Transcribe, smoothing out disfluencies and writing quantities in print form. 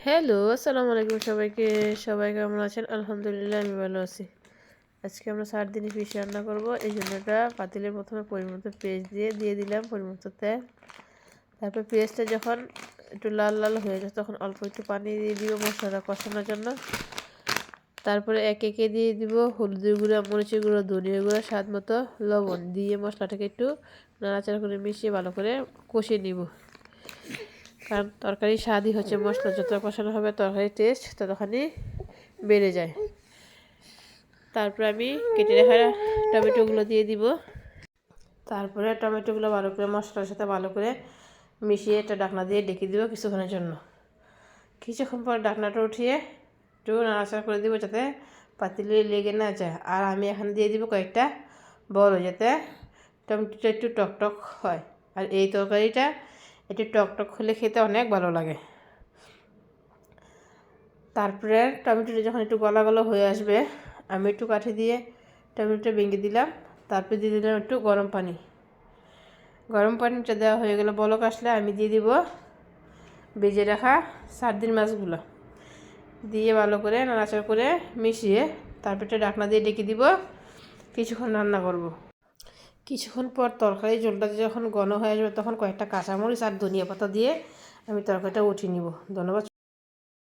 Hello, আসসালামু আলাইকুম সবাইকে। সবাই কেমন আছেন? আলহামদুলিল্লাহ আমি ভালো আছি। আজকে আমরা 7 দিনের ফিশ রান্না করব। এই জন্য একটা পাতিলে প্রথমে পরিমতো পেঁয়াজ দিয়ে দিলাম পরিমতো তেল। তারপর পেঁয়াজটা যখন একটু লাল লাল হয়ে যায় তখন অল্প একটু পানি দিয়ে দিব মশলাটা কষানোর জন্য। তারপরে একে একে দিয়ে দিব হলুদের গুঁড়া, মরিচের গুঁড়ো, ধনিয়া গুঁড়া, স্বাদ মতো লবণ দিয়ে মশলাটাকে একটু নাড়াচাড়া করে মিশিয়ে ভালো করে কষিয়ে নিব। কারণ তরকারির স্বাদই হচ্ছে মশলা, যত কষানো হবে তরকারির টেস্ট ততখানি বেড়ে যায়। তারপরে আমি কেটে রাখা টমেটোগুলো দিয়ে দিব। তারপরে টমেটোগুলো ভালো করে মশলার সাথে ভালো করে মিশিয়ে একটা ঢাকনা দিয়ে ডেকে দিব কিছুক্ষণের জন্য। কিছুক্ষণ পর ঢাকনাটা উঠিয়ে একটু নাড়াচাড়া করে দিব যাতে পাতিলে লেগে না যায়। আর আমি এখানে দিয়ে দিব কয়েকটা বড়, যাতে টমেটোটা একটু টকটক হয়। আর এই তরকারিটা একটু টকটক হলে খেতে অনেক ভালো লাগে। তারপরে টমেটোটা যখন একটু গলা গলা হয়ে আসবে আমি একটু কাঠি দিয়ে টমেটোটা ভেঙে দিলাম। তারপরে দিয়ে দিলাম একটু গরম পানি। গরম পানিটা দেওয়া হয়ে গেলে বলক আসলে আমি দিয়ে দিব ভেজে রাখা সার্দিন মাছগুলো দিয়ে ভালো করে নাড়াচাড়া করে মিশিয়ে তারপরে ঢাকনা দিয়ে ডেকে দিব। কিছুক্ষণ রান্না করব। কিছুক্ষণ পর তরকারি ঝোলটা যখন ঘন হয়ে আসবে তখন কয়েকটা কাঁচামরিচ আর ধনিয়া পাতা দিয়ে আমি তরকারিটা উঠিয়ে নিব। ধন্যবাদ।